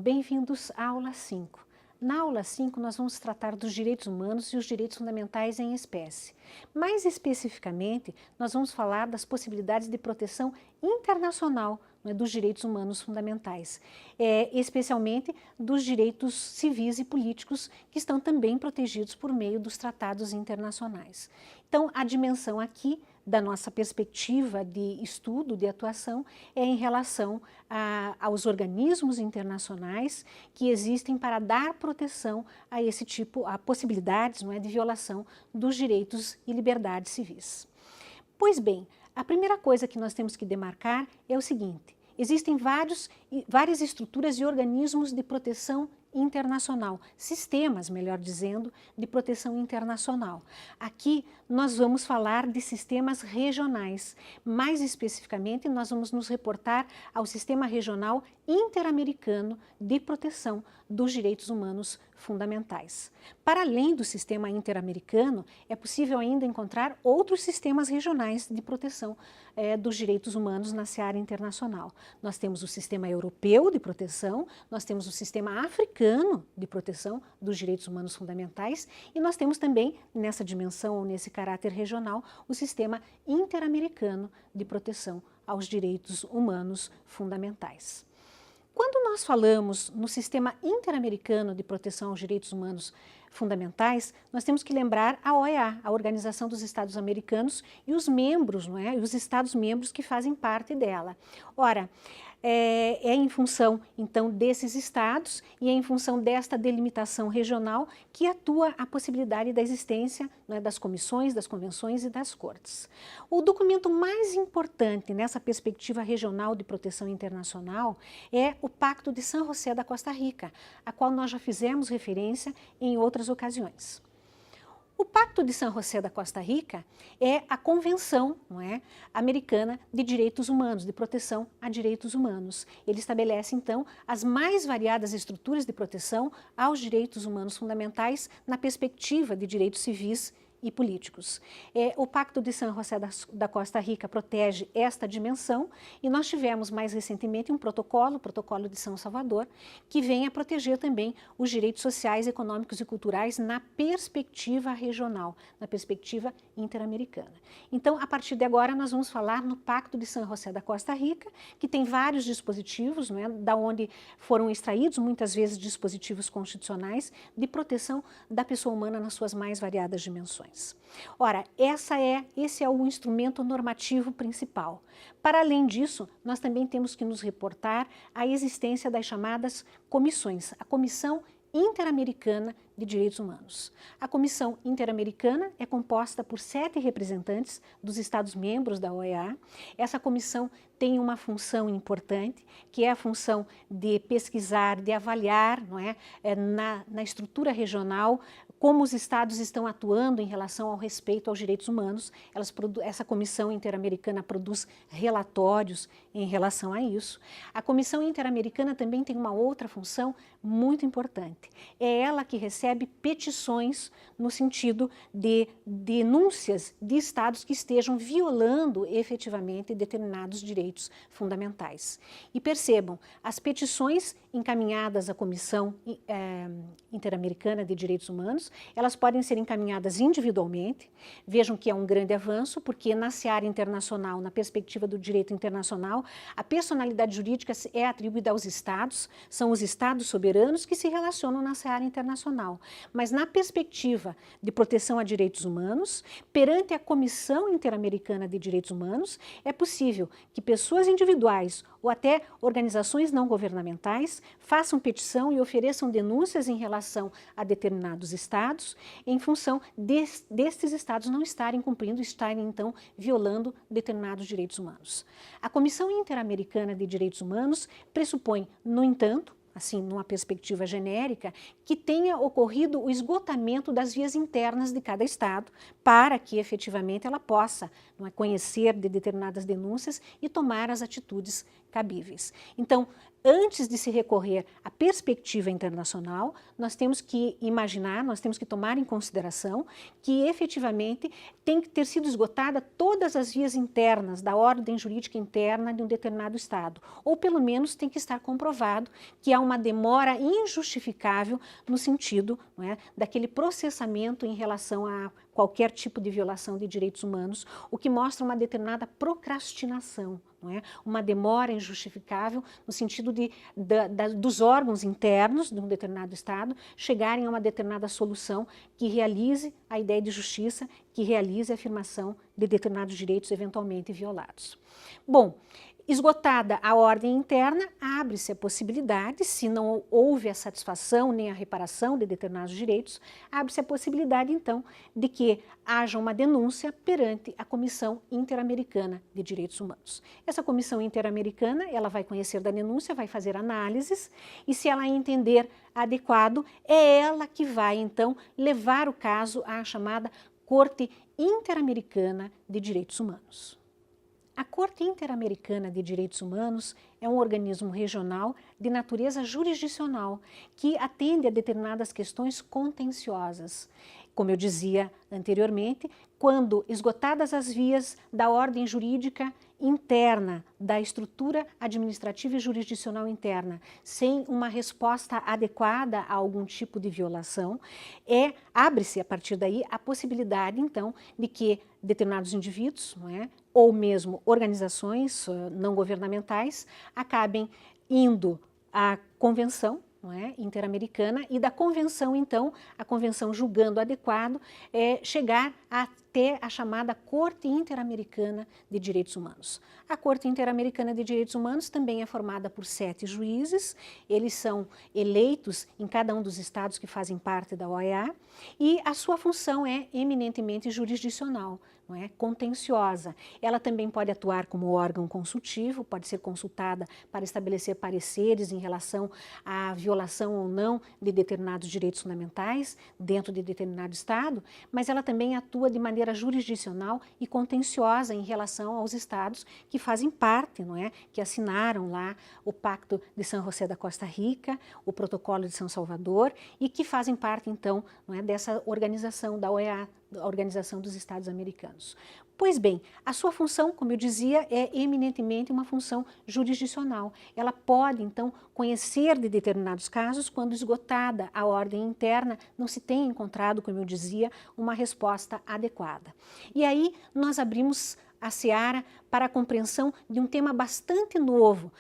bem-vindos à aula 5. Na aula 5, nós vamos tratar dos direitos humanos e os direitos fundamentais em espécie. Mais especificamente, nós vamos falar das possibilidades de proteção internacional, dos direitos humanos fundamentais, especialmente dos direitos civis e políticos que estão também protegidos por meio dos tratados internacionais. Então, a dimensão aqui da nossa perspectiva de estudo, de atuação, é em relação aos organismos internacionais que existem para dar proteção a esse tipo, a possibilidades, de violação dos direitos e liberdades civis. Pois bem, a primeira coisa que nós temos que demarcar é o seguinte: existem várias estruturas e organismos de proteção internacional, sistemas, melhor dizendo, de proteção internacional. Aqui nós vamos falar de sistemas regionais. Mais especificamente, nós vamos nos reportar ao Sistema Regional Interamericano de Proteção dos Direitos Humanos Fundamentais. Para além do Sistema Interamericano, é possível ainda encontrar outros sistemas regionais de proteção dos direitos humanos na seara internacional. Nós temos o Sistema Europeu de Proteção, nós temos o Sistema Africano de Proteção dos Direitos Humanos Fundamentais e nós temos também, nessa dimensão ou nesse caráter regional, o Sistema Interamericano de Proteção aos Direitos Humanos Fundamentais. Quando nós falamos no Sistema Interamericano de Proteção aos Direitos Humanos Fundamentais, nós temos que lembrar a OEA, a Organização dos Estados Americanos, e os membros, e os Estados-membros que fazem parte dela. Ora, é em função, então, desses estados e é em função desta delimitação regional que atua a possibilidade da existência das comissões, das convenções e das cortes. O documento mais importante nessa perspectiva regional de proteção internacional é o Pacto de San José da Costa Rica, a qual nós já fizemos referência em outras ocasiões. O Pacto de San José da Costa Rica é a Convenção Americana de Direitos Humanos, de proteção a direitos humanos. Ele estabelece, então, as mais variadas estruturas de proteção aos direitos humanos fundamentais na perspectiva de direitos civis e políticos. O Pacto de San José da Costa Rica protege esta dimensão e nós tivemos mais recentemente um protocolo, o Protocolo de São Salvador, que vem a proteger também os direitos sociais, econômicos e culturais na perspectiva regional, na perspectiva interamericana. Então, a partir de agora, nós vamos falar no Pacto de San José da Costa Rica, que tem vários dispositivos, da onde foram extraídos muitas vezes dispositivos constitucionais de proteção da pessoa humana nas suas mais variadas dimensões. Ora, esse é o instrumento normativo principal. Para além disso, nós também temos que nos reportar à existência das chamadas comissões, a Comissão Interamericana de Direitos Humanos. A Comissão Interamericana é composta por 7 representantes dos Estados-membros da OEA. Essa comissão tem uma função importante, que é a função de pesquisar, de avaliar na estrutura regional como os estados estão atuando em relação ao respeito aos direitos humanos. Essa Comissão Interamericana produz relatórios em relação a isso. A Comissão Interamericana também tem uma outra função muito importante. É ela que recebe petições no sentido de denúncias de estados que estejam violando efetivamente determinados direitos fundamentais. E percebam, as petições encaminhadas à Comissão Interamericana de Direitos Humanos, elas podem ser encaminhadas individualmente. Vejam que é um grande avanço, porque na seara internacional, na perspectiva do direito internacional, a personalidade jurídica é atribuída aos estados, são os estados soberanos que se relacionam na seara internacional. Mas na perspectiva de proteção a direitos humanos, perante a Comissão Interamericana de Direitos Humanos, é possível que pessoas individuais ou até organizações não governamentais façam petição e ofereçam denúncias em relação a determinados estados, em função destes estados não estarem cumprindo, estarem então violando determinados direitos humanos. A Comissão Interamericana de Direitos Humanos pressupõe, no entanto, assim, numa perspectiva genérica, que tenha ocorrido o esgotamento das vias internas de cada estado para que efetivamente ela possa conhecer de determinadas denúncias e tomar as atitudes cabíveis. Então, antes de se recorrer à perspectiva internacional, nós temos que imaginar, nós temos que tomar em consideração que efetivamente tem que ter sido esgotada todas as vias internas da ordem jurídica interna de um determinado Estado, ou pelo menos tem que estar comprovado que há uma demora injustificável no sentido, não é, daquele processamento em relação a qualquer tipo de violação de direitos humanos, o que mostra uma determinada procrastinação, não é? Uma demora injustificável no sentido dos órgãos internos de um determinado Estado chegarem a uma determinada solução que realize a ideia de justiça, que realize a afirmação de determinados direitos eventualmente violados. Bom, esgotada a ordem interna, abre-se a possibilidade, se não houve a satisfação nem a reparação de determinados direitos, abre-se a possibilidade, então, de que haja uma denúncia perante a Comissão Interamericana de Direitos Humanos. Essa Comissão Interamericana, ela vai conhecer da denúncia, vai fazer análises, e se ela entender adequado, é ela que vai, então, levar o caso à chamada Corte Interamericana de Direitos Humanos. A Corte Interamericana de Direitos Humanos é um organismo regional de natureza jurisdicional que atende a determinadas questões contenciosas. Como eu dizia anteriormente, quando esgotadas as vias da ordem jurídica interna, da estrutura administrativa e jurisdicional interna, sem uma resposta adequada a algum tipo de violação, abre-se a partir daí a possibilidade, então, de que determinados indivíduos, não é, ou mesmo organizações não governamentais, acabem indo à convenção, não é, interamericana, e da convenção, então, a convenção julgando adequado, chegar até a chamada Corte Interamericana de Direitos Humanos. A Corte Interamericana de Direitos Humanos também é formada por 7 juízes, eles são eleitos em cada um dos estados que fazem parte da OEA, e a sua função é eminentemente jurisdicional, não é, contenciosa. Ela também pode atuar como órgão consultivo, pode ser consultada para estabelecer pareceres em relação à violação ou não de determinados direitos fundamentais dentro de determinado estado, mas ela também atua de maneira jurisdicional e contenciosa em relação aos estados que fazem parte, não é, que assinaram lá o Pacto de San José da Costa Rica, o Protocolo de São Salvador e que fazem parte, então, não é, dessa organização da OEA, a Organização dos Estados Americanos. Pois bem, a sua função, como eu dizia, é eminentemente uma função jurisdicional. Ela pode, então, conhecer de determinados casos quando esgotada a ordem interna, não se tem encontrado, como eu dizia, uma resposta adequada. E aí nós abrimos a seara para a compreensão de um tema bastante novo,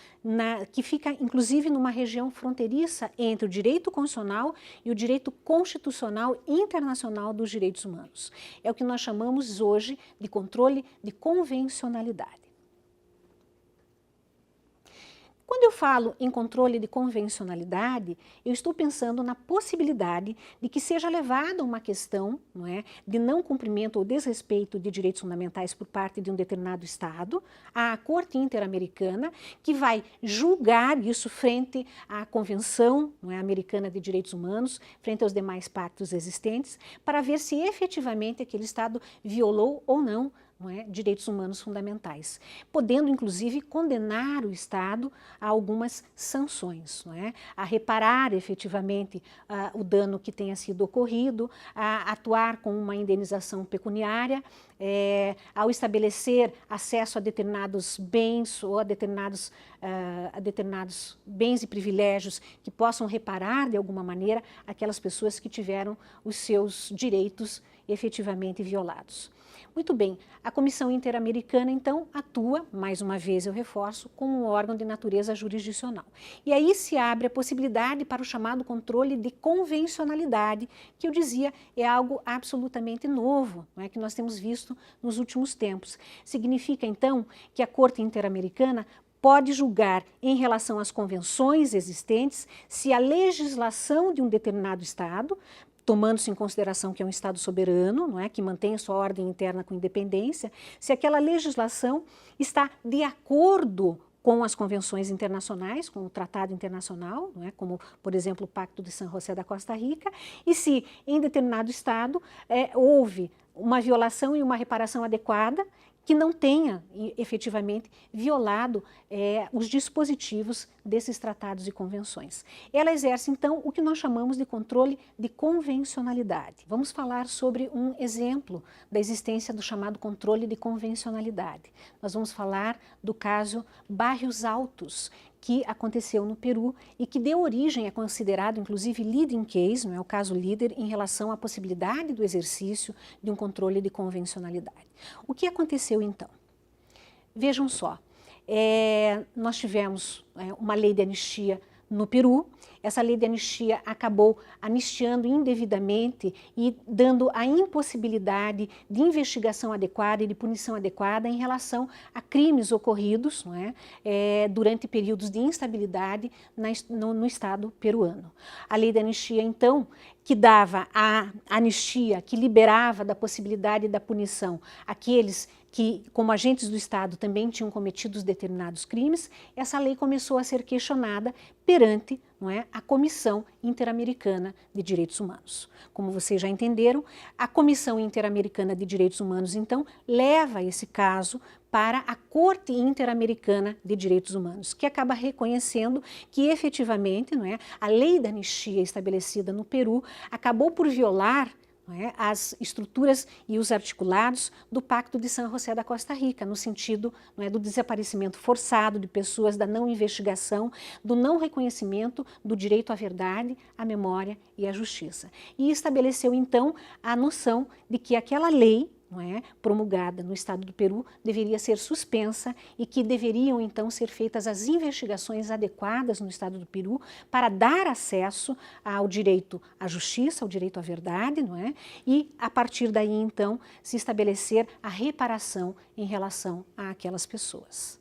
que fica inclusive numa região fronteiriça entre o direito constitucional e o direito constitucional internacional dos direitos humanos. É o que nós chamamos hoje de controle de convencionalidade. Quando eu falo em controle de convencionalidade, eu estou pensando na possibilidade de que seja levada uma questão, não é, de não cumprimento ou desrespeito de direitos fundamentais por parte de um determinado Estado à Corte Interamericana, que vai julgar isso frente à Convenção, não é, Americana de Direitos Humanos, frente aos demais pactos existentes, para ver se efetivamente aquele Estado violou ou não, direitos humanos fundamentais, podendo inclusive condenar o Estado a algumas sanções, a reparar efetivamente o dano que tenha sido ocorrido, a atuar com uma indenização pecuniária, ao estabelecer acesso a determinados bens ou a determinados bens e privilégios que possam reparar de alguma maneira aquelas pessoas que tiveram os seus direitos efetivamente violados. Muito bem, a Comissão Interamericana, então, atua, mais uma vez eu reforço, como um órgão de natureza jurisdicional. E aí se abre a possibilidade para o chamado controle de convencionalidade, que eu dizia é algo absolutamente novo, que nós temos visto nos últimos tempos. Significa, então, que a Corte Interamericana pode julgar em relação às convenções existentes se a legislação de um determinado Estado, tomando-se em consideração que é um Estado soberano, que mantém sua ordem interna com independência, se aquela legislação está de acordo com as convenções internacionais, com o tratado internacional, como, por exemplo, o Pacto de San José da Costa Rica, e se em determinado Estado houve uma violação e uma reparação adequada que não tenha efetivamente violado os dispositivos desses tratados e convenções. Ela exerce então o que nós chamamos de controle de convencionalidade. Vamos falar sobre um exemplo da existência do chamado controle de convencionalidade. Nós vamos falar do caso Barrios Altos, que aconteceu no Peru e que deu origem, é considerado inclusive leading case, não é o caso líder, em relação à possibilidade do exercício de um controle de convencionalidade. O que aconteceu então? Vejam só, nós tivemos uma lei de anistia no Peru. Essa lei de anistia acabou anistiando indevidamente e dando a impossibilidade de investigação adequada e de punição adequada em relação a crimes ocorridos, não é, durante períodos de instabilidade no Estado peruano. A lei de anistia, então, que dava a anistia, que liberava da possibilidade da punição aqueles que, como agentes do Estado, também tinham cometido determinados crimes, essa lei começou a ser questionada perante, não é, a Comissão Interamericana de Direitos Humanos. Como vocês já entenderam, a Comissão Interamericana de Direitos Humanos, então, leva esse caso para a Corte Interamericana de Direitos Humanos, que acaba reconhecendo que, efetivamente, não é, a lei da anistia estabelecida no Peru acabou por violar as estruturas e os articulados do Pacto de San José da Costa Rica, no sentido do desaparecimento forçado de pessoas, da não investigação, do não reconhecimento do direito à verdade, à memória e à justiça. E estabeleceu, então, a noção de que aquela lei, promulgada no Estado do Peru, deveria ser suspensa e que deveriam então ser feitas as investigações adequadas no Estado do Peru para dar acesso ao direito à justiça, ao direito à verdade, e a partir daí então se estabelecer a reparação em relação àquelas pessoas.